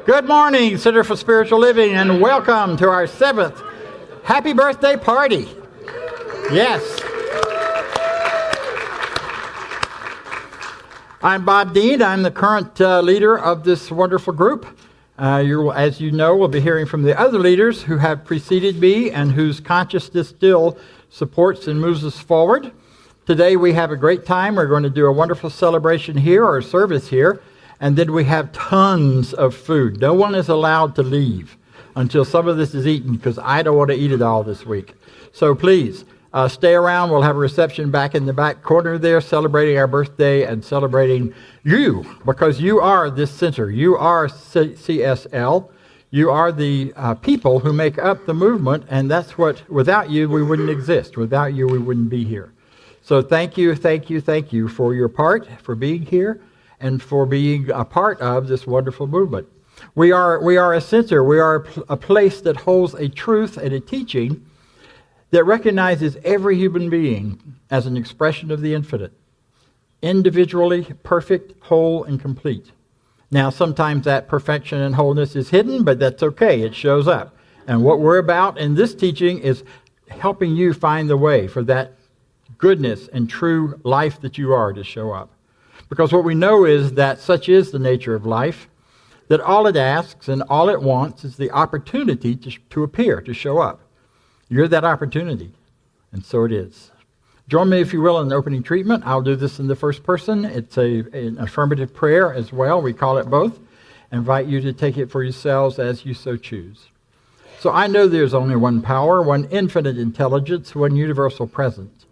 Good morning, Center for Spiritual Living, and welcome to our 7th Happy Birthday Party. Yes. I'm Bob Deen. I'm the current leader of this wonderful group. As you know, we'll be hearing from the other leaders who have preceded me and whose consciousness still supports and moves us forward. Today we have a great time. We're going to do a wonderful celebration here, or service here, and then we have tons of food. No one is allowed to leave until some of this is eaten, because I don't want to eat it all this week. So please, stay around. We'll have a reception back in the back corner there, celebrating our birthday and celebrating you, because you are this center. You are CSL. You are the people who make up the movement, and that's what, without you, we wouldn't exist. Without you, we wouldn't be here. So thank you for your part, for being here, and for being a part of this wonderful movement. We are a center. We are a place that holds a truth and a teaching that recognizes every human being as an expression of the infinite, individually perfect, whole, and complete. Now, sometimes that perfection and wholeness is hidden, but that's okay. It shows up. And what we're about in this teaching is helping you find the way for that goodness and true life that you are to show up. Because what we know is that such is the nature of life, that all it asks and all it wants is the opportunity to appear, to show up. You're that opportunity, and so it is. Join me, if you will, in the opening treatment. I'll do this in the first person. It's an affirmative prayer as well. We call it both. I invite you to take it for yourselves as you so choose. So I know there's only one power, one infinite intelligence, one universal presence.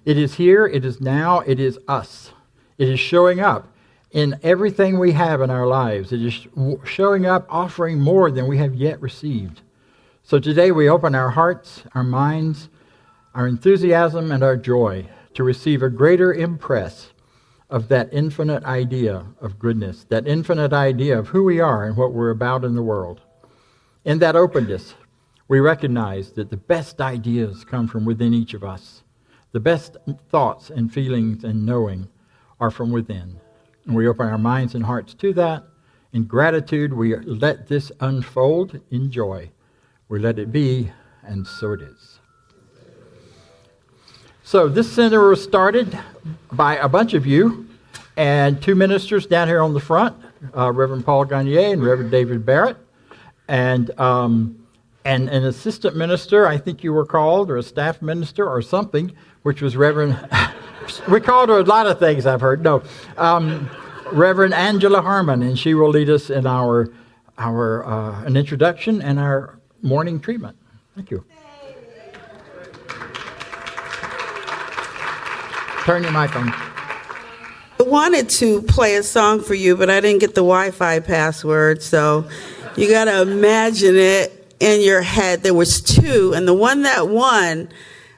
It is here, it is now, it is us. It is showing up in everything we have in our lives. It is showing up, offering more than we have yet received. So today we open our hearts, our minds, our enthusiasm, and our joy to receive a greater impress of that infinite idea of goodness, that infinite idea of who we are and what we're about in the world. In that openness, we recognize that the best ideas come from within each of us. The best thoughts and feelings and knowing are from within. And we open our minds and hearts to that. In gratitude, we let this unfold in joy. We let it be, and so it is. So this center was started by a bunch of you and 2 ministers down here on the front, Reverend Paul Gonyea and Reverend David Barrett, and an assistant minister, I think you were called, or a staff minister or something, which was Reverend... We called her a lot of things, I've heard. No, Reverend Angela Harmon, and she will lead us in an introduction and our morning treatment. Thank you. Turn your mic on. I wanted to play a song for you, but I didn't get the Wi-Fi password, so you got to imagine it in your head. There was 2, and the one that won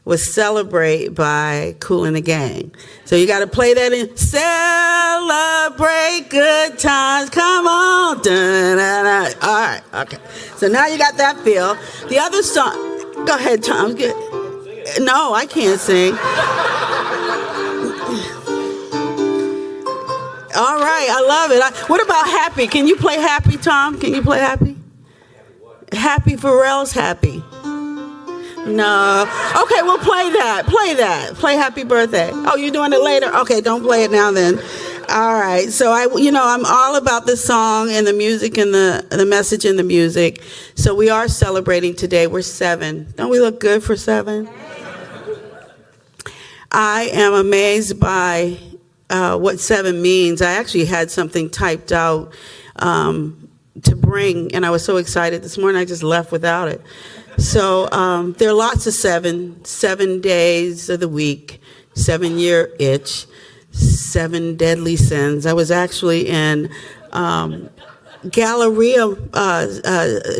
was Celebrate by Kool and the Gang. So you got to play that in. Celebrate good times. Come on. Da-da-da. All right. Okay. So now you got that feel. The other song. Go ahead, Tom. No, I can't sing. All right. I love it. What about Happy? Can you play Happy, Tom? Can you play Happy? Happy Pharrell's Happy. No. Okay, well, play that. Play Happy Birthday. Oh, you're doing it later? Okay, don't play it now then. All right. So I'm all about the song and the music and the message in the music. So we are celebrating today. We're 7. Don't we look good for 7? I am amazed by what 7 means. I actually had something typed out to bring, and I was so excited this morning I just left without it. So there are lots of 7 days of the week, 7-year itch, 7 deadly sins. I was actually in Galleria,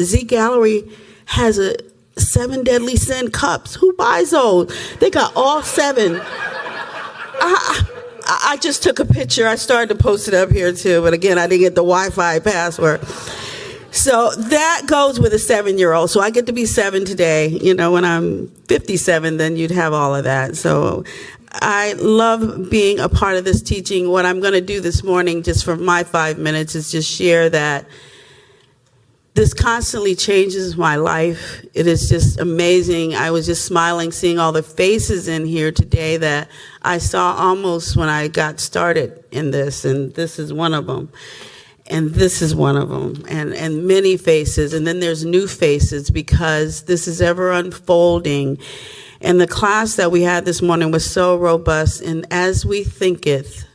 Z Gallery has a 7 deadly sin cups. Who buys those? They got all 7. I just took a picture. I started to post it up here too, but again, I didn't get the Wi-Fi password. So that goes with a 7-year-old. So I get to be 7 today. You know, when I'm 57, then you'd have all of that. So I love being a part of this teaching. What I'm going to do this morning, just for my 5 minutes, is just share that This constantly changes my life. It is just amazing. I was just smiling seeing all the faces in here today that I saw almost when I got started in this, and this is one of them. And this is one of them, and many faces. And then there's new faces because this is ever unfolding. And the class that we had this morning was so robust. And as we thinketh,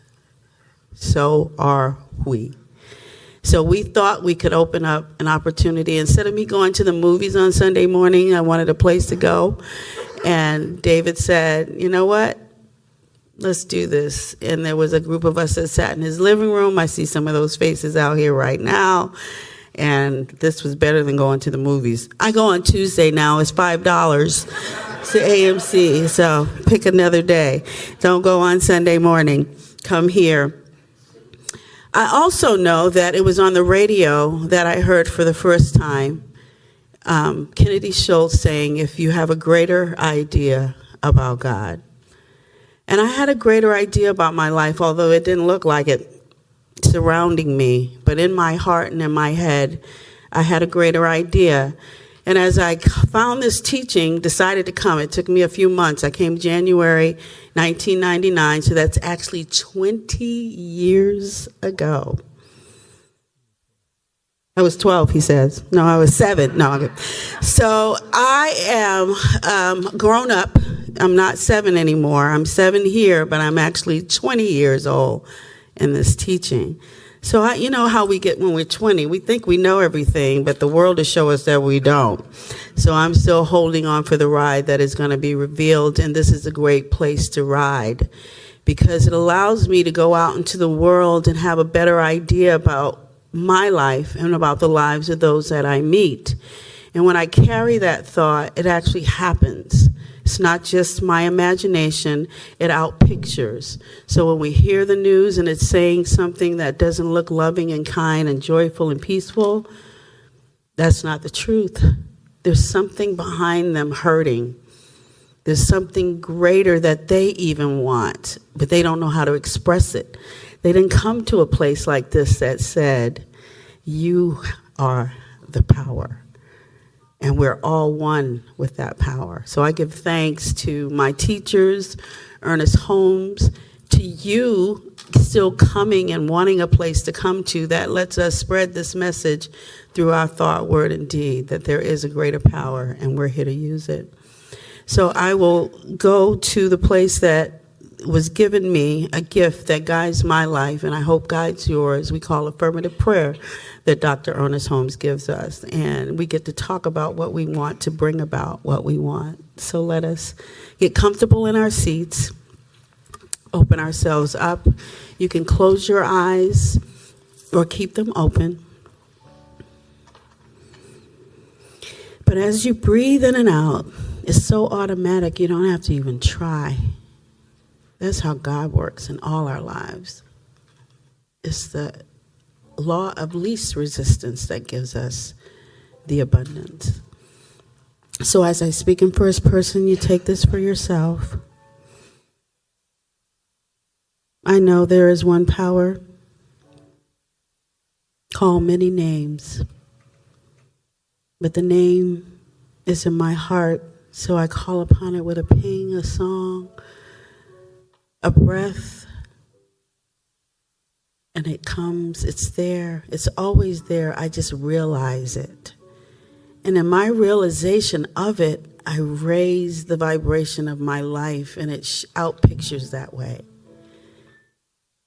so are we. So we thought we could open up an opportunity. Instead of me going to the movies on Sunday morning, I wanted a place to go. And David said, you know what? Let's do this. And there was a group of us that sat in his living room. I see some of those faces out here right now. And this was better than going to the movies. I go on Tuesday now. It's $5 to AMC. So pick another day. Don't go on Sunday morning. Come here. I also know that it was on the radio that I heard for the first time Kennedy Schultz saying, if you have a greater idea about God. And I had a greater idea about my life, although it didn't look like it surrounding me. But in my heart and in my head, I had a greater idea. And as I found this teaching, decided to come, it took me a few months. I came January 1999, so that's actually 20 years ago. I was 12, he says. No, I was 7. No, okay. So I am grown up. I'm not 7 anymore. I'm 7 here, but I'm actually 20 years old in this teaching. So you know how we get when we're 20. We think we know everything, but the world will show us that we don't. So I'm still holding on for the ride that is going to be revealed, and this is a great place to ride because it allows me to go out into the world and have a better idea about my life and about the lives of those that I meet. And when I carry that thought, it actually happens. It's not just my imagination, it outpictures. So when we hear the news and it's saying something that doesn't look loving and kind and joyful and peaceful, that's not the truth. There's something behind them hurting. There's something greater that they even want, but they don't know how to express it. They didn't come to a place like this that said, you are the power. And we're all one with that power. So I give thanks to my teachers, Ernest Holmes, to you still coming and wanting a place to come to that lets us spread this message through our thought, word, and deed, that there is a greater power and we're here to use it. So I will go to the place that was given me, a gift that guides my life and I hope guides yours. We call Affirmative Prayer that Dr. Ernest Holmes gives us. And we get to talk about what we want to bring about what we want. So let us get comfortable in our seats, open ourselves up. You can close your eyes or keep them open. But as you breathe in and out, it's so automatic you don't have to even try. That's how God works in all our lives. It's the law of least resistance that gives us the abundance. So as I speak in first person, you take this for yourself. I know there is one power called many names, but the name is in my heart, so I call upon it with a ping, a song, a breath, and it comes, it's there, it's always there, I just realize it. And in my realization of it, I raise the vibration of my life, and it outpictures that way.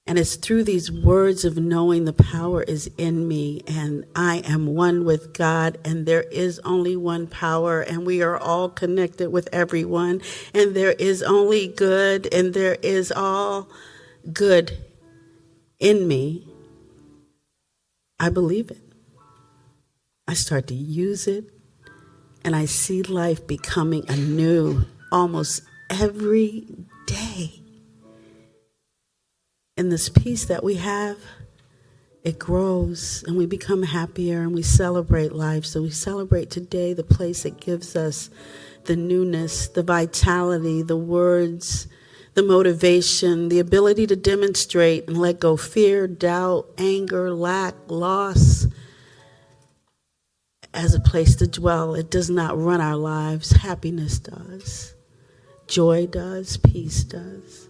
And it's through these words of knowing the power is in me, and I am one with God, and there is only one power, and we are all connected with everyone, and there is only good, and there is all good in me. I believe it. I start to use it, and I see life becoming anew almost every day. And this peace that we have, it grows, and we become happier, and we celebrate life. So we celebrate today the place that gives us the newness, the vitality, the words, the motivation, the ability to demonstrate and let go fear, doubt, anger, lack, loss. as a place to dwell. It does not run our lives. Happiness does. Joy does. Peace does.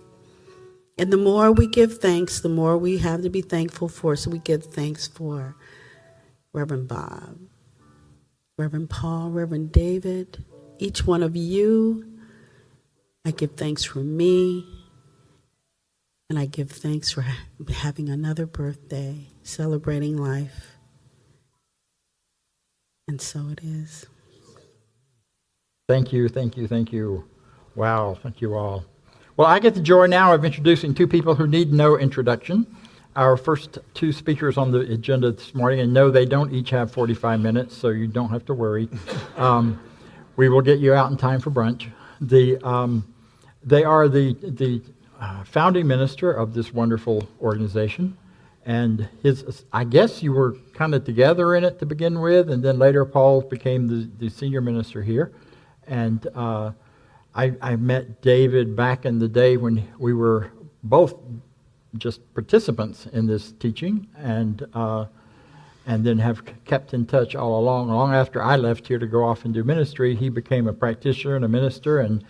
And the more we give thanks, the more we have to be thankful for. So we give thanks for Reverend Bob, Reverend Paul, Reverend David, each one of you. I give thanks for me. And I give thanks for having another birthday, celebrating life. And so it is. Thank you, thank you, thank you. Wow, thank you all. Well, I get the joy now of introducing two people who need no introduction. Our first two speakers on the agenda this morning, and no, they don't each have 45 minutes, so you don't have to worry. We will get you out in time for brunch. They are the founding minister of this wonderful organization, and I guess you were kind of together in it to begin with, and then later Paul became the senior minister here. And I met David back in the day when we were both just participants in this teaching, and then have kept in touch all along. Long after I left here to go off and do ministry, he became a practitioner and a minister, and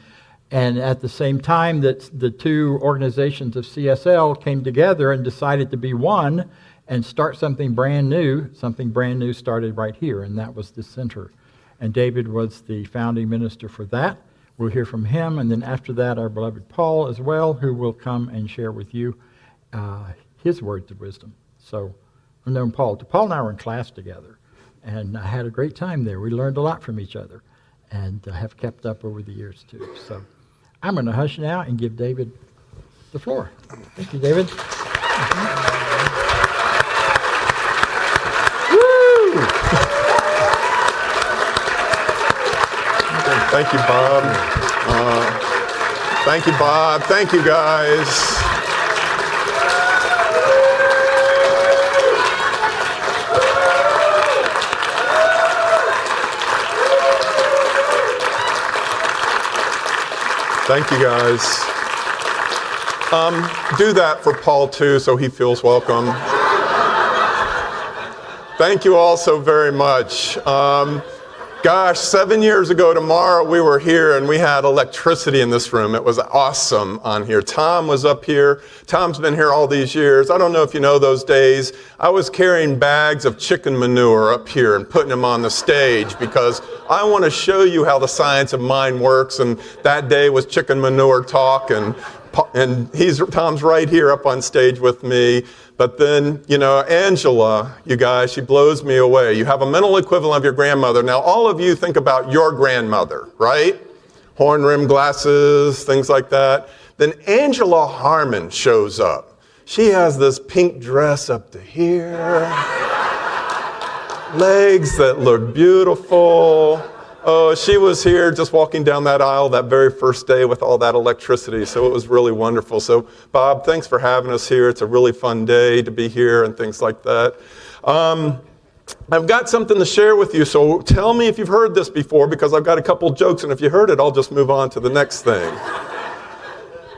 at the same time that the two organizations of CSL came together and decided to be one and start something brand new started right here, and that was the center. And David was the founding minister for that. We'll hear from him, and then after that, our beloved Paul as well, who will come and share with you his words of wisdom. So I've known Paul. Paul and I were in class together, and I had a great time there. We learned a lot from each other, and have kept up over the years too. So I'm going to hush now and give David the floor. Thank you, David. Woo! Thank you, Bob. Thank you, Bob. Thank you, guys. Thank you, guys. Do that for Paul, too, so he feels welcome. Thank you all so very much. Gosh, 7 years ago tomorrow, we were here and we had electricity in this room. It was awesome on here. Tom was up here. Tom's been here all these years. I don't know if you know those days. I was carrying bags of chicken manure up here and putting them on the stage because I want to show you how the science of mind works. And that day was chicken manure talk, and Tom's right here up on stage with me. But then, Angela, you guys, she blows me away. You have a mental equivalent of your grandmother. Now, all of you think about your grandmother, right? Horn-rimmed glasses, things like that. Then Angela Harmon shows up. She has this pink dress up to here, legs that look beautiful. Oh, she was here just walking down that aisle that very first day with all that electricity, so it was really wonderful. So, Bob, thanks for having us here. It's a really fun day to be here and things like that. I've got something to share with you, so tell me if you've heard this before, because I've got a couple jokes, and if you heard it, I'll just move on to the next thing.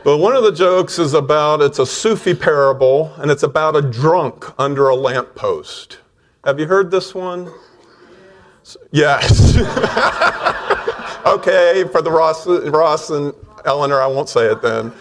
But one of the jokes is it's a Sufi parable, and it's about a drunk under a lamppost. Have you heard this one? Yes. Okay, for the Ross and Eleanor, I won't say it then.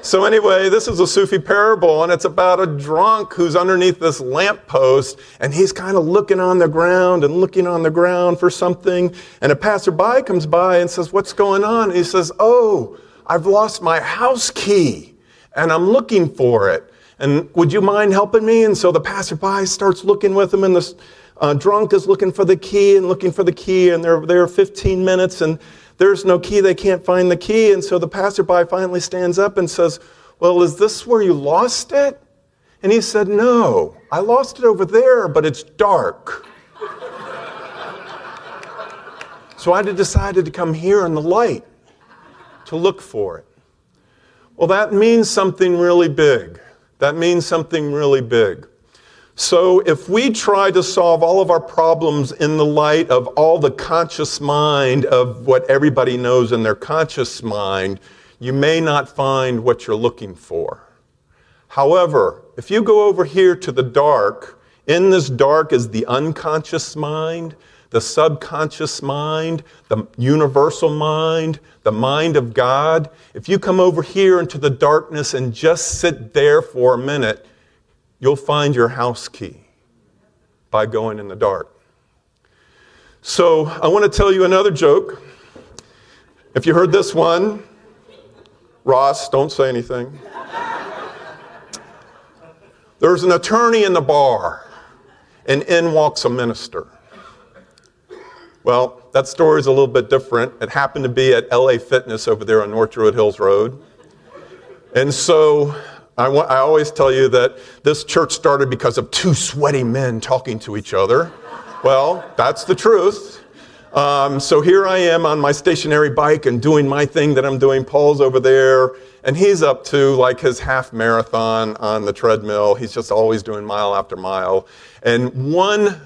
So anyway, this is a Sufi parable, and it's about a drunk who's underneath this lamppost, and he's kind of looking on the ground for something, and a passerby comes by and says, "What's going on?" And he says, "Oh, I've lost my house key, and I'm looking for it. And would you mind helping me?" And so the passerby starts looking with him, and the drunk is looking for the key, and they're there 15 minutes, and there's no key. They can't find the key. And so the passerby finally stands up and says, "Well, is this where you lost it?" And he said, "No, I lost it over there, but it's dark. So I decided to come here in the light to look for it." Well, that means something really big. So if we try to solve all of our problems in the light of all the conscious mind of what everybody knows in their conscious mind, you may not find what you're looking for. However, if you go over here to the dark, in this dark is the unconscious mind, the subconscious mind, the universal mind, the mind of God. If you come over here into the darkness and just sit there for a minute, you'll find your house key by going in the dark. So I want to tell you another joke. If you heard this one, Ross, don't say anything. There's an attorney in the bar, and in walks a minister. Well, that story is a little bit different. It happened to be at LA Fitness over there on North Druid Hills Road. And so I always tell you that this church started because of two sweaty men talking to each other. Well, that's the truth. So here I am on my stationary bike and doing my thing that I'm doing. Paul's over there, and he's up to like his half marathon on the treadmill. He's just always doing mile after mile. And one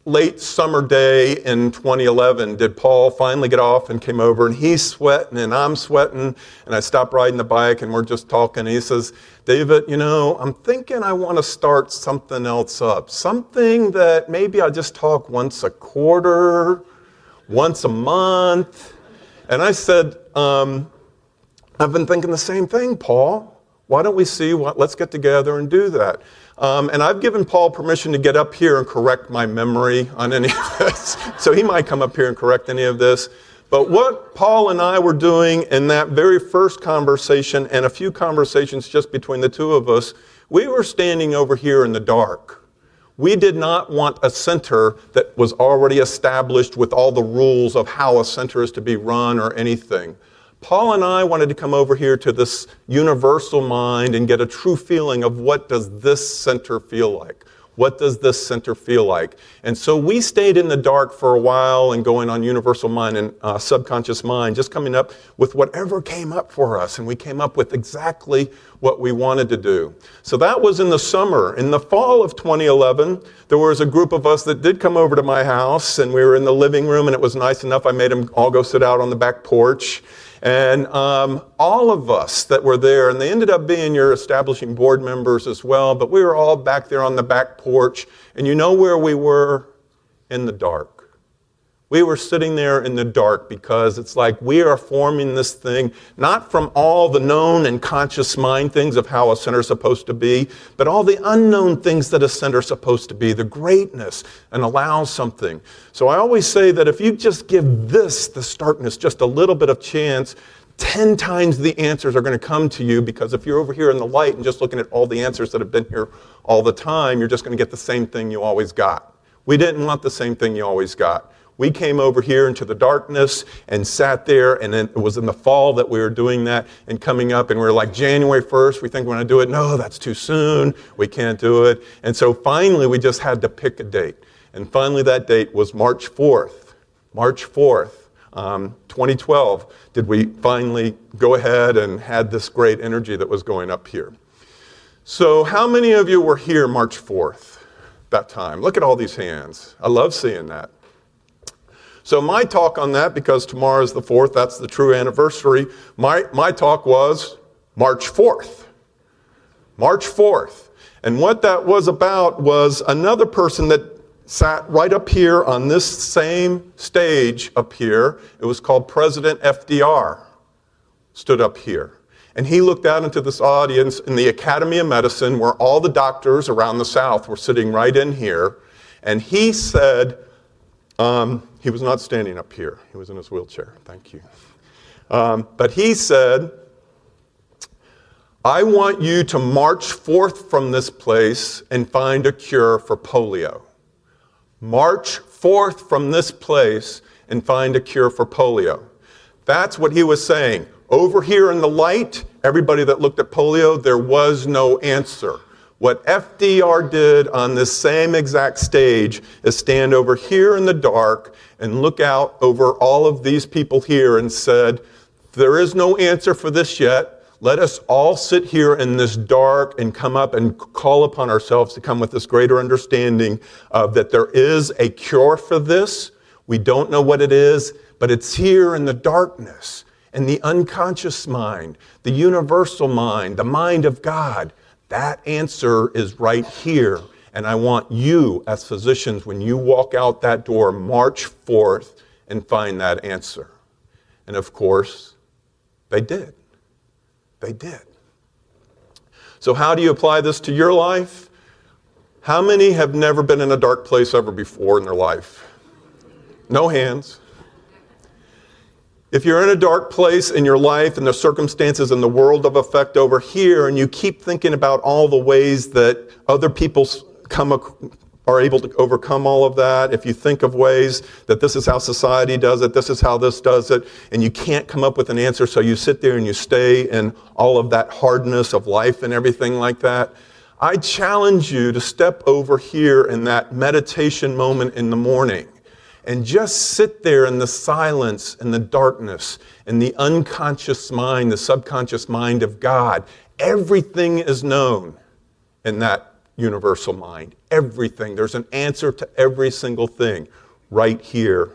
late summer day in 2011, did Paul finally get off and came over, and he's sweating and I'm sweating, and I stop riding the bike and we're just talking. And he says, David, you know, I'm thinking I want to start something else up. Something that maybe I just talk once a quarter, once a month. And I said, I've been thinking the same thing, Paul. Why don't we see let's get together and do that. And I've given Paul permission to get up here and correct my memory on any of this. So he might come up here and correct any of this. But what Paul and I were doing in that very first conversation and a few conversations just between the two of us, we were standing over here in the dark. We did not want a center that was already established with all the rules of how a center is to be run or anything. Paul and I wanted to come over here to this universal mind and get a true feeling of what does this center feel like? What does this center feel like? And so we stayed in the dark for a while and going on universal mind and subconscious mind, just coming up with whatever came up for us. And we came up with exactly what we wanted to do. So that was in the summer. In the fall of 2011, there was a group of us that did come over to my house, and we were in the living room, and it was nice enough. I made them all go sit out on the back porch. And all of us that were there, and they ended up being your establishing board members as well, but we were all back there on the back porch. And you know where we were? In the dark. We were sitting there in the dark because it's like we are forming this thing, not from all the known and conscious mind things of how a center is supposed to be, but all the unknown things that a center is supposed to be, the greatness, and allow something. So I always say that if you just give this darkness just a little bit of chance, 10 times the answers are going to come to you, because if you're over here in the light and just looking at all the answers that have been here all the time, you're just going to get the same thing you always got. We didn't want the same thing you always got. We came over here into the darkness and sat there, and then it was in the fall that we were doing that and coming up, and we were like, January 1st, we think we're going to do it. No, that's too soon. We can't do it. And so finally, we just had to pick a date. And finally, that date was March 4th. March 4th, 2012, did we finally go ahead and had this great energy that was going up here. So how many of you were here March 4th that time? Look at all these hands. I love seeing that. So my talk on that, because tomorrow is the 4th, that's the true anniversary, my talk was March 4th. March 4th. And what that was about was another person that sat right up here on this same stage up here. It was called President FDR, stood up here. And he looked out into this audience in the Academy of Medicine, where all the doctors around the South were sitting right in here. And he said, he was not standing up here. He was in his wheelchair. Thank you. But he said, I want you to march forth from this place and find a cure for polio. March forth from this place and find a cure for polio. That's what he was saying. Over here in the light, everybody that looked at polio, there was no answer. What FDR did on this same exact stage is stand over here in the dark and look out over all of these people here and said, there is no answer for this yet. Let us all sit here in this dark and come up and call upon ourselves to come with this greater understanding of that there is a cure for this. We don't know what it is, but it's here in the darkness, in the unconscious mind, the universal mind, the mind of God. That answer is right here. And I want you, as physicians, when you walk out that door, march forth and find that answer. And of course, they did. They did. So how do you apply this to your life? How many have never been in a dark place ever before in their life? No hands. If you're in a dark place in your life and the circumstances in the world of effect over here, and you keep thinking about all the ways that other people are able to overcome all of that, if you think of ways that this is how society does it, this is how this does it, and you can't come up with an answer, so you sit there and you stay in all of that hardness of life and everything like that, I challenge you to step over here in that meditation moment in the morning and just sit there in the silence, in the darkness, in the unconscious mind, the subconscious mind of God. Everything is known in that universal mind. Everything. There's an answer to every single thing right here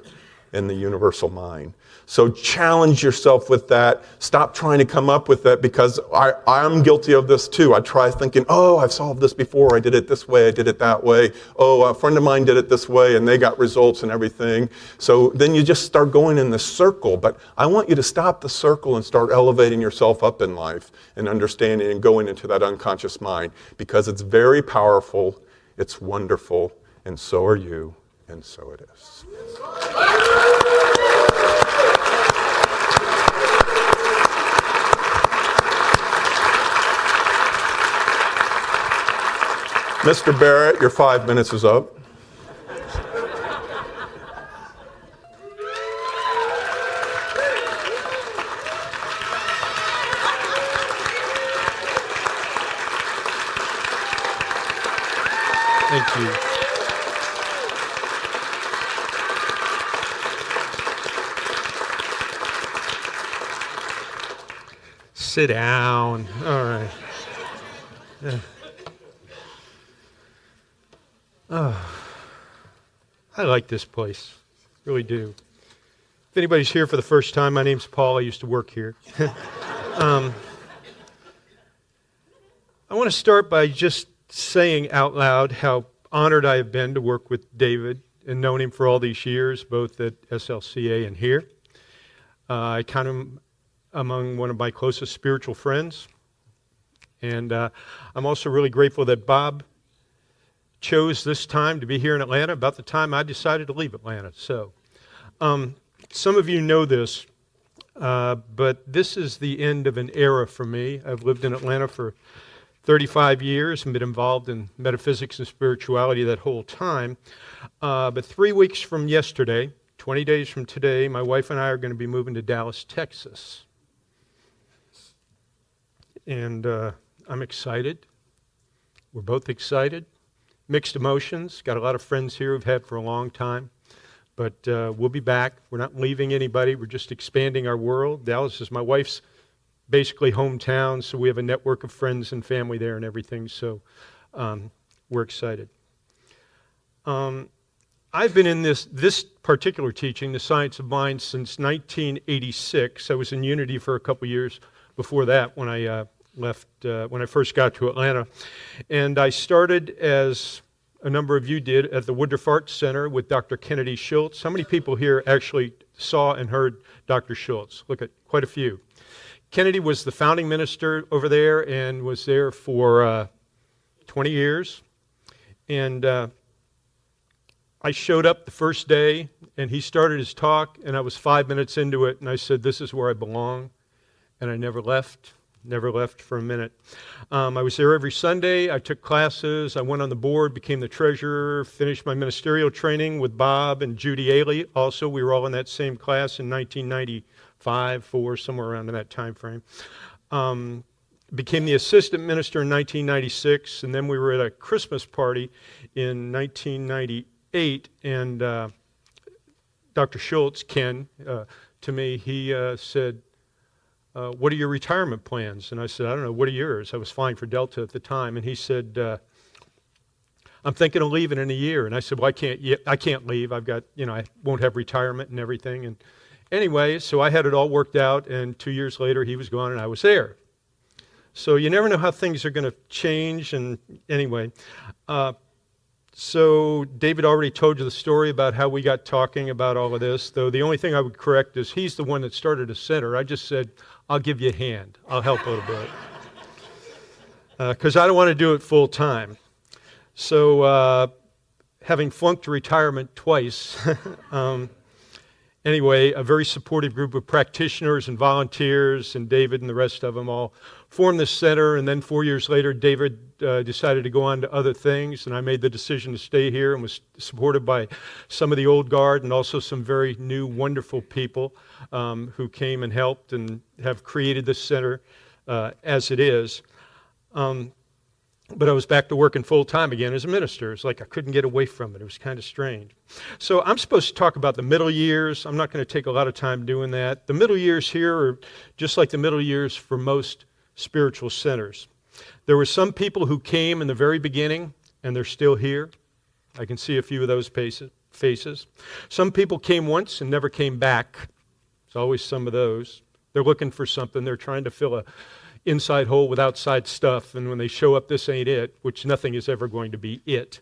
in the universal mind. So challenge yourself with that. Stop trying to come up with that, because I'm guilty of this too. I try thinking, oh, I've solved this before. I did it this way. I did it that way. Oh, a friend of mine did it this way and they got results and everything. So then you just start going in this circle. But I want you to stop the circle and start elevating yourself up in life and understanding and going into that unconscious mind, because it's very powerful. It's wonderful. And so are you. And so it is. Mr. Barrett, your 5 minutes is up. Thank you. Sit down. All right. I like this place, really do. If anybody's here for the first time, my name's Paul. I used to work here. I want to start by just saying out loud how honored I have been to work with David and known him for all these years, both at SLCA and here. I count him among one of my closest spiritual friends. And I'm also really grateful that Bob chose this time to be here in Atlanta about the time I decided to leave Atlanta. So some of you know this, but this is the end of an era for me. I've lived in Atlanta for 35 years and been involved in metaphysics and spirituality that whole time. But 3 weeks from yesterday, 20 days from today, my wife and I are going to be moving to Dallas, Texas. And I'm excited. We're both excited. Mixed emotions. Got a lot of friends here we've had for a long time. But we'll be back. We're not leaving anybody. We're just expanding our world. Dallas is my wife's basically hometown, so we have a network of friends and family there and everything. So we're excited. I've been in this particular teaching, the Science of Mind, since 1986. I was in Unity for a couple years before that when I left, when I first got to Atlanta. And I started, as a number of you did, at the Woodruff Arts Center with Dr. Kennedy Schultz. How many people here actually saw and heard Dr. Schultz? Look at quite a few. Kennedy was the founding minister over there and was there for 20 years. And I showed up the first day, and he started his talk, and I was 5 minutes into it, and I said, this is where I belong. And I never left for a minute. I was there every Sunday. I took classes. I went on the board, became the treasurer, finished my ministerial training with Bob and Judy Ailey. Also, we were all in that same class in 1995, 4, somewhere around in that time frame. Became the assistant minister in 1996, and then we were at a Christmas party in 1998, and Dr. Schultz, Ken, to me, he said, what are your retirement plans? And I said, I don't know, what are yours? I was flying for Delta at the time. And he said, I'm thinking of leaving in a year. And I said, well, I can't leave. I've got, I won't have retirement and everything. And anyway, so I had it all worked out. And 2 years later, he was gone and I was there. So you never know how things are going to change. And anyway, so David already told you the story about how we got talking about all of this, though the only thing I would correct is he's the one that started a center. I just said, I'll give you a hand. I'll help a little bit. Because I don't want to do it full time. So having flunked retirement twice, anyway, a very supportive group of practitioners and volunteers, and David and the rest of them all formed this center. And then 4 years later, David decided to go on to other things, and I made the decision to stay here and was supported by some of the old guard and also some very new, wonderful people who came and helped and have created this center as it is. But I was back to working full-time again as a minister. It's like I couldn't get away from it. It was kind of strange. So I'm supposed to talk about the middle years. I'm not going to take a lot of time doing that. The middle years here are just like the middle years for most spiritual centers. There were some people who came in the very beginning, and they're still here. I can see a few of those faces. Some people came once and never came back. There's always some of those. They're looking for something. They're trying to fill a inside hole with outside stuff, and when they show up, this ain't it, which nothing is ever going to be it.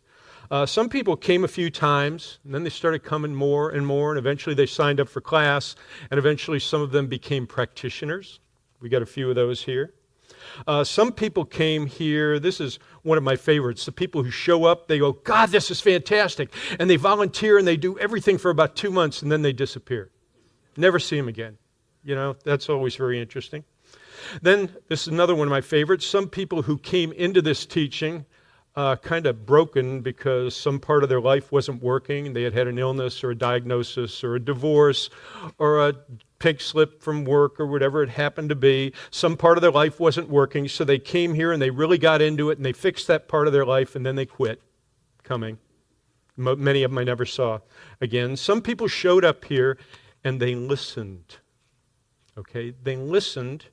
Some people came a few times, and then they started coming more and more, and eventually they signed up for class, and eventually some of them became practitioners. We got a few of those here. Some people came here, this is one of my favorites, the people who show up, they go, God, this is fantastic, and they volunteer and they do everything for about 2 months, and then they disappear. Never see them again. You know, that's always very interesting. Then, this is another one of my favorites, some people who came into this teaching kind of broken because some part of their life wasn't working. They had an illness or a diagnosis or a divorce or a pink slip from work or whatever it happened to be. Some part of their life wasn't working, so they came here and they really got into it and they fixed that part of their life and then they quit coming. Many of them I never saw again. Some people showed up here and they listened. Okay, they listened.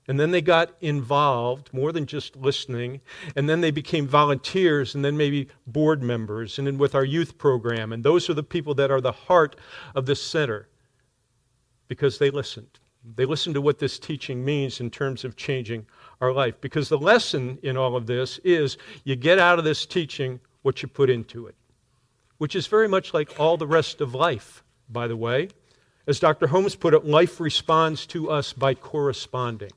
And then they got involved, more than just listening, and then they became volunteers, and then maybe board members, and then with our youth program. And those are the people that are the heart of this center, because they listened. They listened to what this teaching means in terms of changing our life. Because the lesson in all of this is you get out of this teaching what you put into it, which is very much like all the rest of life, by the way. As Dr. Holmes put it, life responds to us by corresponding.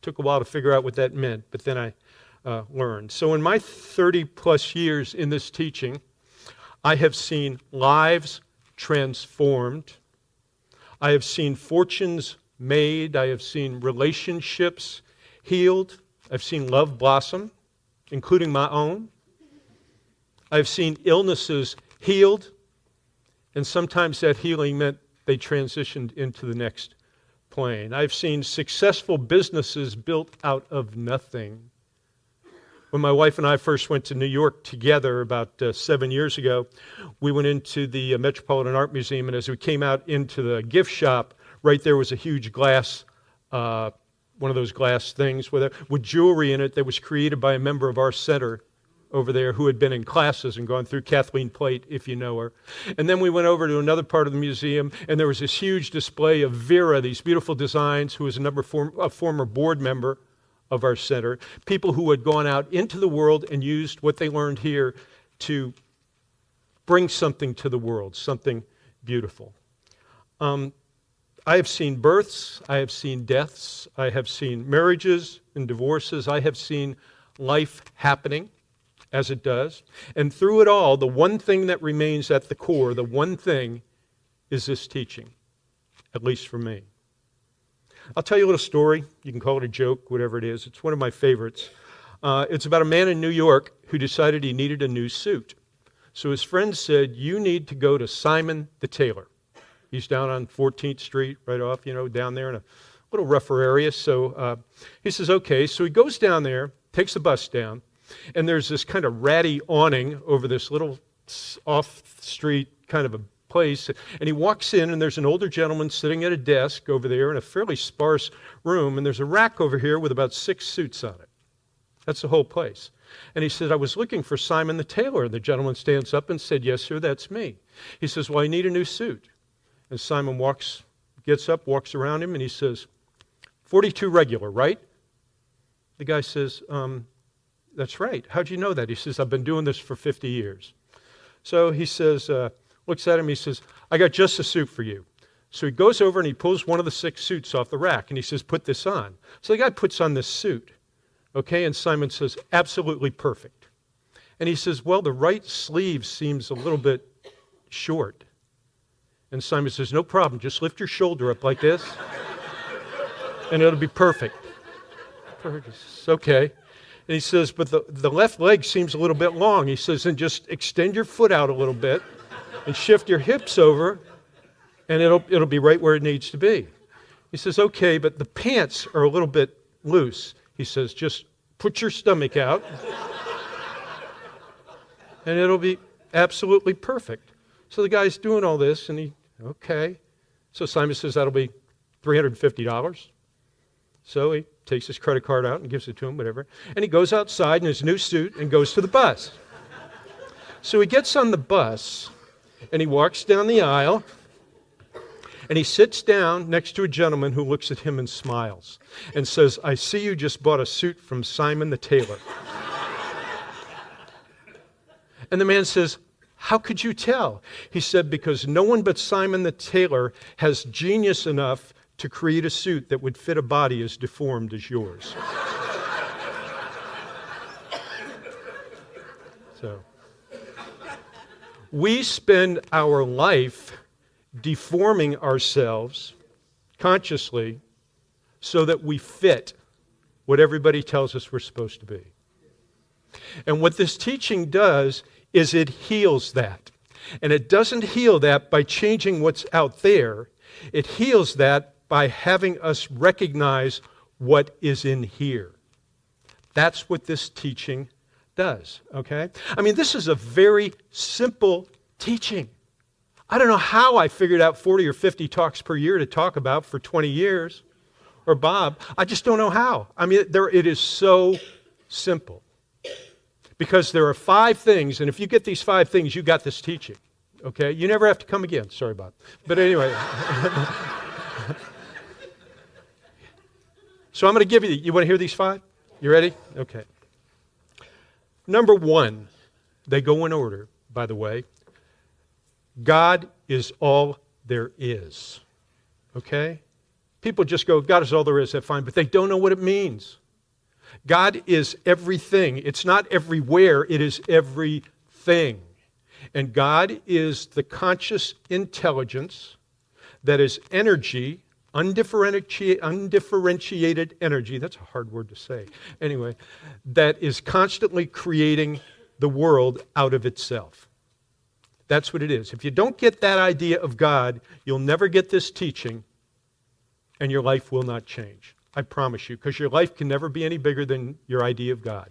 Took a while to figure out what that meant, but then I learned. So in my 30-plus years in this teaching, I have seen lives transformed. I have seen fortunes made. I have seen relationships healed. I've seen love blossom, including my own. I've seen illnesses healed, and sometimes that healing meant they transitioned into the next plane. I've seen successful businesses built out of nothing. When my wife and I first went to New York together about 7 years ago, we went into the Metropolitan Art Museum, and as we came out into the gift shop, right there was a huge glass, one of those glass things with jewelry in it that was created by a member of our center over there who had been in classes and gone through Kathleen Plate, if you know her. And then we went over to another part of the museum, and there was this huge display of Vera, these beautiful designs, who was a former board member of our center, people who had gone out into the world and used what they learned here to bring something to the world, something beautiful. I have seen births, I have seen deaths, I have seen marriages and divorces, I have seen life happening as it does. And through it all, the one thing that remains at the core, the one thing, is this teaching, at least for me. I'll tell you a little story. You can call it a joke, whatever it is. It's one of my favorites. It's about a man in New York who decided he needed a new suit. So his friend said, you need to go to Simon the tailor. He's down on 14th Street, right off, down there in a little rougher area. So he says, okay. So he goes down there, takes the bus down, and there's this kind of ratty awning over this little off-street kind of a place. And he walks in, and there's an older gentleman sitting at a desk over there in a fairly sparse room, and there's a rack over here with about 6 suits on it. That's the whole place. And he said, I was looking for Simon the tailor. And the gentleman stands up and said, yes, sir, that's me. He says, well, I need a new suit. And Simon gets up, walks around him, and he says, 42 regular, right? The guy says, that's right. How'd you know that? He says, I've been doing this for 50 years. So he says, looks at him, he says, I got just a suit for you. So he goes over and he pulls one of the 6 suits off the rack and he says, put this on. So the guy puts on this suit, okay? And Simon says, absolutely perfect. And he says, well, the right sleeve seems a little bit short. And Simon says, no problem, just lift your shoulder up like this and it'll be perfect. Okay. And he says, but the left leg seems a little bit long. He says, and just extend your foot out a little bit and shift your hips over, and it'll be right where it needs to be. He says, okay, but the pants are a little bit loose. He says, just put your stomach out, and it'll be absolutely perfect. So the guy's doing all this, and okay. So Simon says, that'll be $350. So he takes his credit card out and gives it to him, whatever. And he goes outside in his new suit and goes to the bus. So he gets on the bus and he walks down the aisle and he sits down next to a gentleman who looks at him and smiles and says, I see you just bought a suit from Simon the tailor. And the man says, how could you tell? He said, because no one but Simon the tailor has genius enough to create a suit that would fit a body as deformed as yours. So, we spend our life deforming ourselves consciously so that we fit what everybody tells us we're supposed to be. And what this teaching does is it heals that. And it doesn't heal that by changing what's out there. It heals that by having us recognize what is in here. That's what this teaching does, okay? I mean, this is a very simple teaching. I don't know how I figured out 40 or 50 talks per year to talk about for 20 years, or Bob. I just don't know how. I mean, it is so simple. Because there are 5 things, and if you get these 5 things, you got this teaching, okay? You never have to come again. Sorry, Bob. But anyway. So I'm going to give you want to hear these 5? You ready? Okay. Number 1, they go in order, by the way. God is all there is. Okay? People just go, God is all there is, that's fine, but they don't know what it means. God is everything. It's not everywhere, it is everything. And God is the conscious intelligence that is energy, undifferentiated energy, that's a hard word to say, anyway, that is constantly creating the world out of itself. That's what it is. If you don't get that idea of God, you'll never get this teaching, and your life will not change. I promise you, because your life can never be any bigger than your idea of God.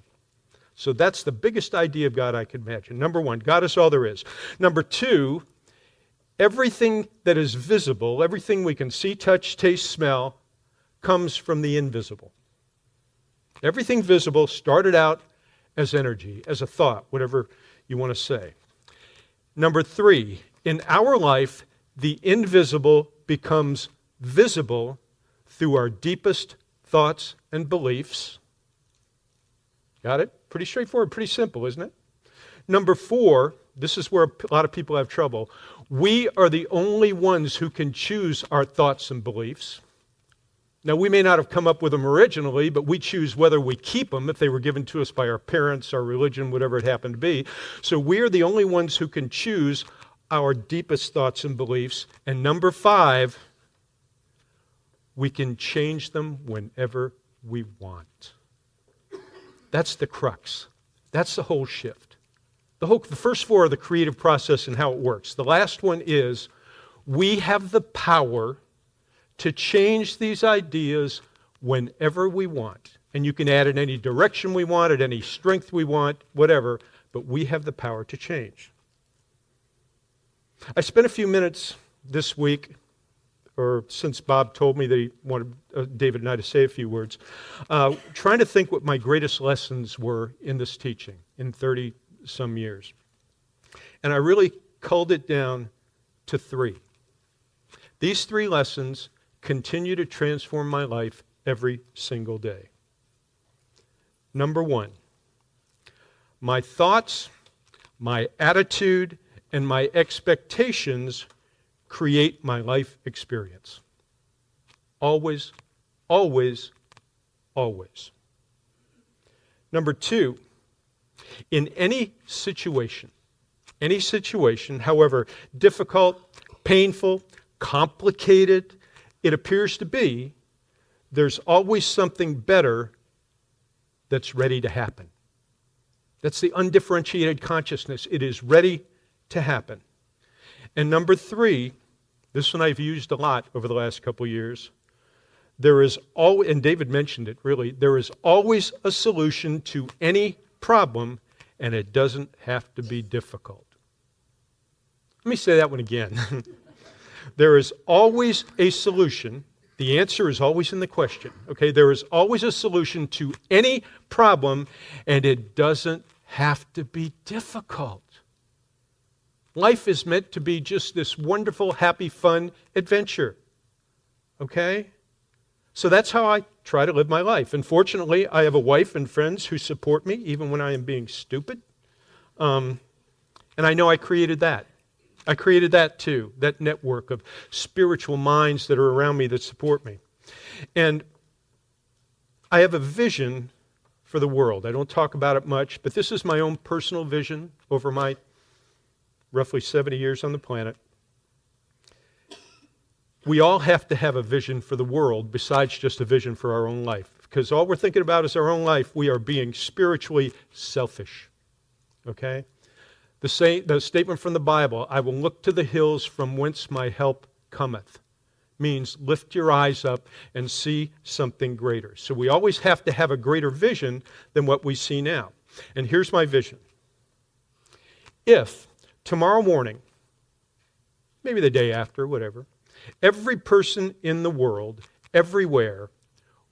So that's the biggest idea of God I can imagine. Number 1, God is all there is. Number 2, everything that is visible, everything we can see, touch, taste, smell, comes from the invisible. Everything visible started out as energy, as a thought, whatever you want to say. Number 3, in our life, the invisible becomes visible through our deepest thoughts and beliefs. Got it? Pretty straightforward, pretty simple, isn't it? Number 4, this is where a lot of people have trouble. We are the only ones who can choose our thoughts and beliefs. Now, we may not have come up with them originally, but we choose whether we keep them if they were given to us by our parents, our religion, whatever it happened to be. So we're the only ones who can choose our deepest thoughts and beliefs. And number 5, we can change them whenever we want. That's the crux. That's the whole shift. The first 4 are the creative process and how it works. The last one is we have the power to change these ideas whenever we want. And you can add in any direction we want, at any strength we want, whatever, but we have the power to change. I spent a few minutes this week, or since Bob told me that he wanted David and I to say a few words, trying to think what my greatest lessons were in this teaching in 30-some years. And I really culled it down to 3. These 3 lessons continue to transform my life every single day. Number one, my thoughts, my attitude, and my expectations create my life experience. Always, always, always. Number two, in any situation, however difficult, painful, complicated it appears to be, there's always something better that's ready to happen. That's the undifferentiated consciousness. It is ready to happen. And number three, this one I've used a lot over the last couple years, there is always, and David mentioned it really, there is always a solution to any problem, and it doesn't have to be difficult. Let me say that one again. There is always a solution. The answer is always in the question. Okay, there is always a solution to any problem, and it doesn't have to be difficult. Life is meant to be just this wonderful, happy, fun adventure. Okay? So that's how I try to live my life. And fortunately, I have a wife and friends who support me, even when I am being stupid. And I know I created that. I created that too, that network of spiritual minds that are around me that support me. And I have a vision for the world. I don't talk about it much, but this is my own personal vision over my roughly 70 years on the planet. We all have to have a vision for the world besides just a vision for our own life. Because all we're thinking about is our own life. We are being spiritually selfish. Okay? The statement from the Bible, I will look to the hills from whence my help cometh, means lift your eyes up and see something greater. So we always have to have a greater vision than what we see now. And here's my vision. If tomorrow morning, maybe the day after, whatever, every person in the world, everywhere,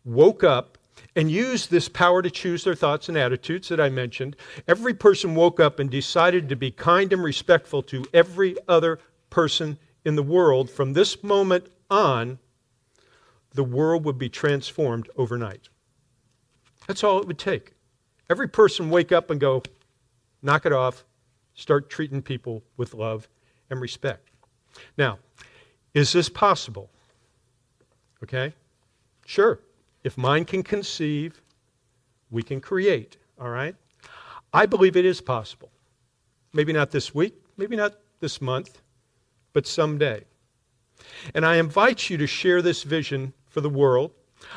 woke up and used this power to choose their thoughts and attitudes that I mentioned. Every person woke up and decided to be kind and respectful to every other person in the world. From this moment on, the world would be transformed overnight. That's all it would take. Every person wake up and go, knock it off, start treating people with love and respect. Now, is this possible? Okay? Sure. If mind can conceive, we can create, all right? I believe it is possible. Maybe not this week, maybe not this month, but someday. And I invite you to share this vision for the world.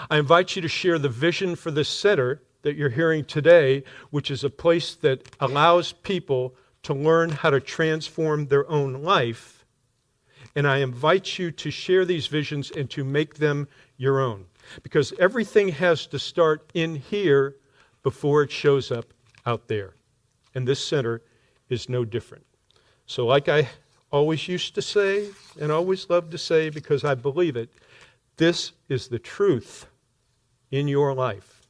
I invite you to share the vision for this center that you're hearing today, which is a place that allows people to learn how to transform their own life. And I invite you to share these visions and to make them your own. Because everything has to start in here before it shows up out there. And this center is no different. So like I always used to say, and always love to say because I believe it, this is the truth in your life.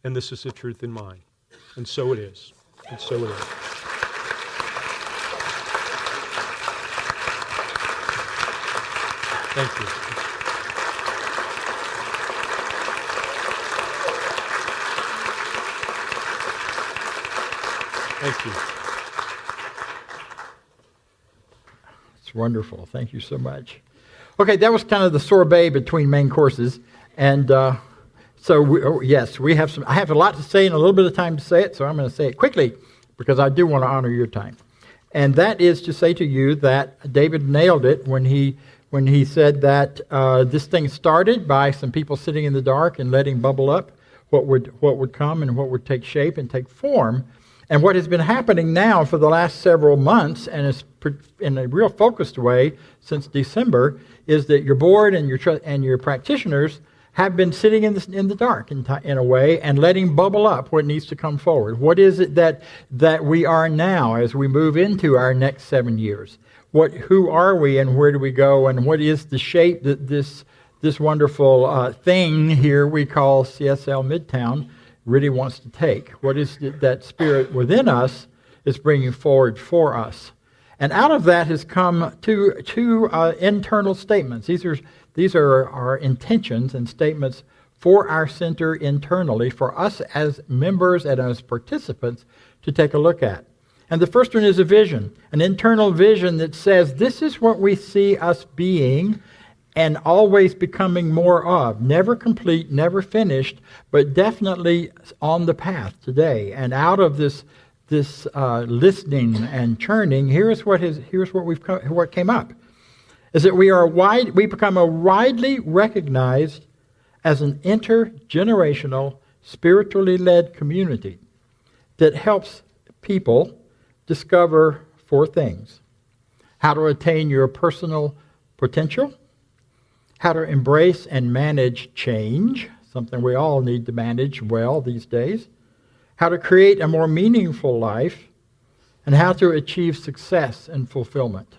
And this is the truth in mine. And so it is. And so it is. Thank you. Thank you. It's wonderful. Thank you so much. Okay, that was kind of the sorbet between main courses. And we have some. I have a lot to say and a little bit of time to say it, so I'm going to say it quickly because I do want to honor your time. And that is to say to you that David nailed it when he said that this thing started by some people sitting in the dark and letting bubble up what would come and what would take shape and take form. And what has been happening now for the last several months, and is in a real focused way since December, is that your board and your practitioners have been sitting in the dark in a way and letting bubble up what needs to come forward. What is it that we are now as we move into our next 7 years? Who are we and where do we go, and what is the shape that this wonderful thing here we call CSL Midtown really wants to take? What is that spirit within us is bringing forward for us? And out of that has come two internal statements. These are our intentions and statements for our center internally, for us as members and as participants to take a look at. And the first one is a vision, an internal vision that says this is what we see us being and always becoming more of. Never complete, never finished, but definitely on the path today. And out of this listening and churning, here's what came up, is that we become a widely recognized as an intergenerational, spiritually led community that helps people discover 4 things: how to attain your personal potential, how to embrace and manage change, something we all need to manage well these days, how to create a more meaningful life, and how to achieve success and fulfillment.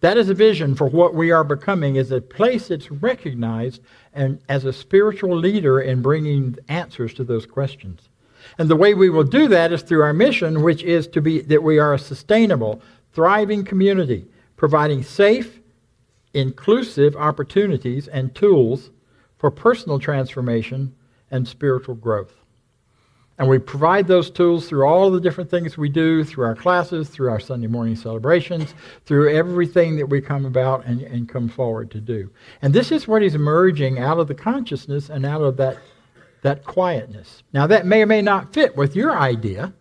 That is a vision for what we are becoming, is a place that's recognized and as a spiritual leader in bringing answers to those questions. And the way we will do that is through our mission, which is to be that we are a sustainable, thriving community, providing safe, inclusive opportunities and tools for personal transformation and spiritual growth. And we provide those tools through all of the different things we do, through our classes, through our Sunday morning celebrations, through everything that we come about and come forward to do. And this is what is emerging out of the consciousness and out of that quietness. Now, that may or may not fit with your idea.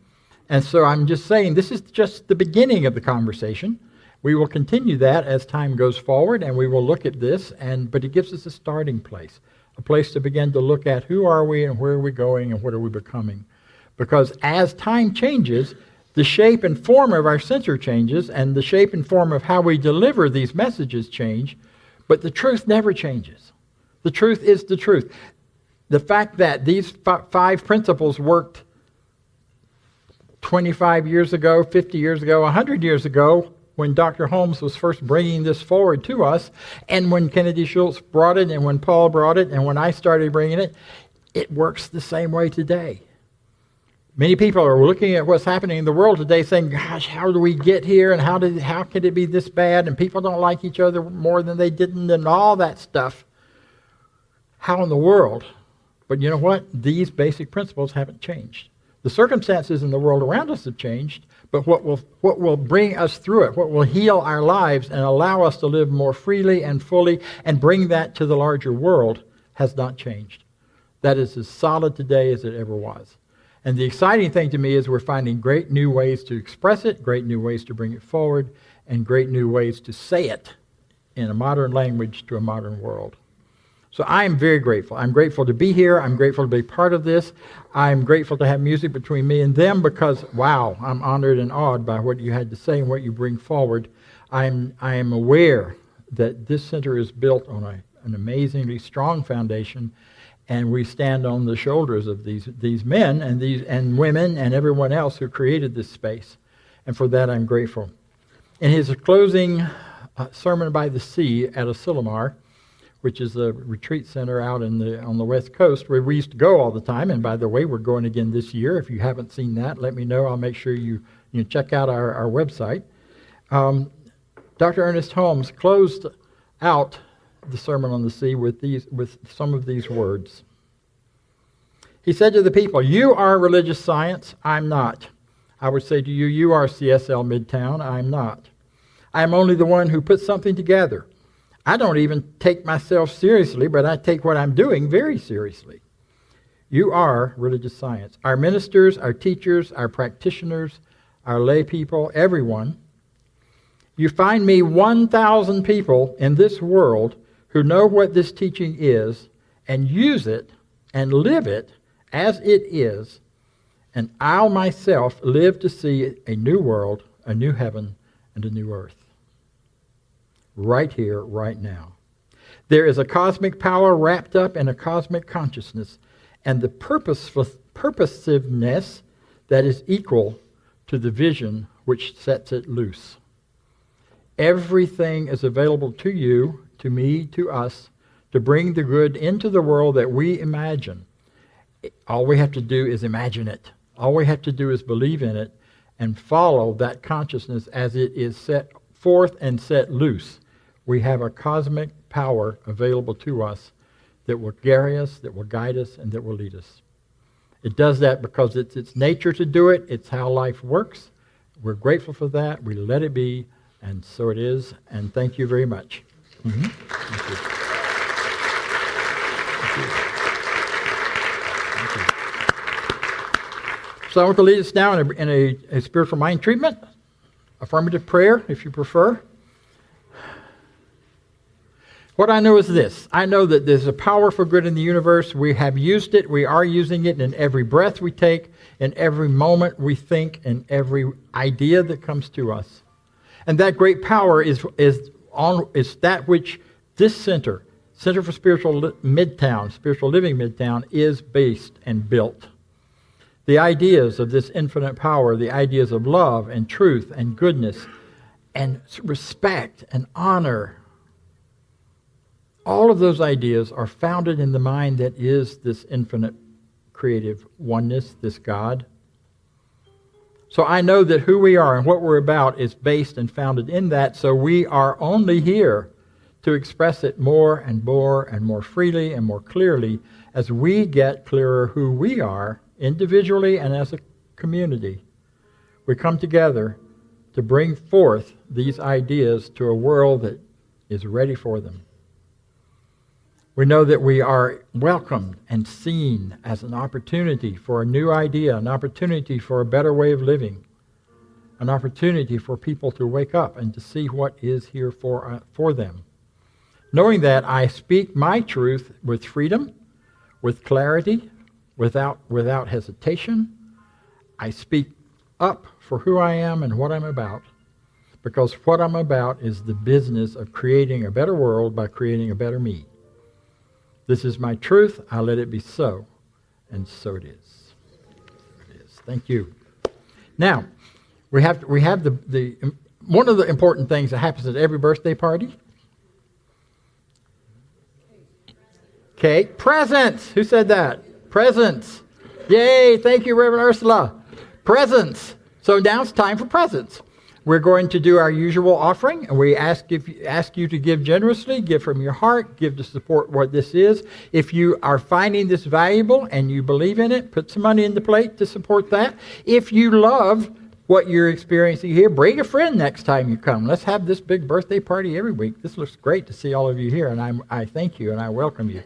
And so I'm just saying this is just the beginning of the conversation. We will continue that as time goes forward, and we will look at this, but it gives us a starting place. A place to begin to look at who are we and where are we going and what are we becoming. Because as time changes, the shape and form of our center changes and the shape and form of how we deliver these messages change, but the truth never changes. The truth is the truth. The fact that these 5 principles worked 25 years ago, 50 years ago, 100 years ago, when Dr. Holmes was first bringing this forward to us, and when Kennedy Schultz brought it, and when Paul brought it, and when I started bringing it, it works the same way today. Many people are looking at what's happening in the world today saying, gosh, how do we get here, and how could it be this bad, and people don't like each other more than they didn't, and all that stuff. How in the world? But you know what? These basic principles haven't changed. The circumstances in the world around us have changed, but what will bring us through it, what will heal our lives and allow us to live more freely and fully and bring that to the larger world has not changed. That is as solid today as it ever was. And the exciting thing to me is we're finding great new ways to express it, great new ways to bring it forward, and great new ways to say it in a modern language to a modern world. So I am very grateful. I'm grateful to be here. I'm grateful to be part of this. I'm grateful to have music between me and them because, wow, I'm honored and awed by what you had to say and what you bring forward. I am aware that this center is built on an amazingly strong foundation, and we stand on the shoulders of these men and women and everyone else who created this space. And for that, I'm grateful. In his closing sermon by the sea at Asilomar, which is a retreat center out on the West Coast where we used to go all the time. And by the way, we're going again this year. If you haven't seen that, let me know. I'll make sure you check out our website. Dr. Ernest Holmes closed out the Sermon on the Sea with some of these words. He said to the people, "You are religious science, I'm not. I would say to you, you are CSL Midtown, I'm not. I am only the one who puts something together. I don't even take myself seriously, but I take what I'm doing very seriously. You are religious science. Our ministers, our teachers, our practitioners, our lay people, everyone. You find me 1,000 people in this world who know what this teaching is and use it and live it as it is, and I'll myself live to see a new world, a new heaven, and a new earth. Right here, right now. There is a cosmic power wrapped up in a cosmic consciousness and the purposiveness that is equal to the vision which sets it loose. Everything is available to you, to me, to us, to bring the good into the world that we imagine. All we have to do is imagine it. All we have to do is believe in it and follow that consciousness as it is set forth and set loose. We have a cosmic power available to us that will carry us, that will guide us, and that will lead us. It does that because it's its nature to do it. It's how life works. We're grateful for that. We let it be, and so it is. And thank you very much. Thank you. Thank you. So I want to lead us now in a spiritual mind treatment, affirmative prayer, if you prefer. What I know is this. I know that there's a power for good in the universe. We have used it. We are using it in every breath we take, in every moment we think, in every idea that comes to us. And that great power is that which this Center for Spiritual Living Midtown, is based and built. The ideas of this infinite power, the ideas of love and truth and goodness and respect and honor, all of those ideas are founded in the mind that is this infinite creative oneness, this God. So I know that who we are and what we're about is based and founded in that, so we are only here to express it more and more and more freely and more clearly as we get clearer who we are individually and as a community. We come together to bring forth these ideas to a world that is ready for them. We know that we are welcomed and seen as an opportunity for a new idea, an opportunity for a better way of living, an opportunity for people to wake up and to see what is here for them. Knowing that, I speak my truth with freedom, with clarity, without hesitation. I speak up for who I am and what I'm about, because what I'm about is the business of creating a better world by creating a better me. This is my truth. I let it be so. And so it is. It is. Thank you. Now, we have the one of the important things that happens at every birthday party. Cake. Presents. Who said that? Presents. Yay. Thank you, Reverend Ursula. Presents. So now it's time for presents. We're going to do our usual offering, and we ask you to give generously, give from your heart, give to support what this is. If you are finding this valuable and you believe in it, put some money in the plate to support that. If you love what you're experiencing here, bring a friend next time you come. Let's have this big birthday party every week. This looks great to see all of you here, and I thank you and I welcome you.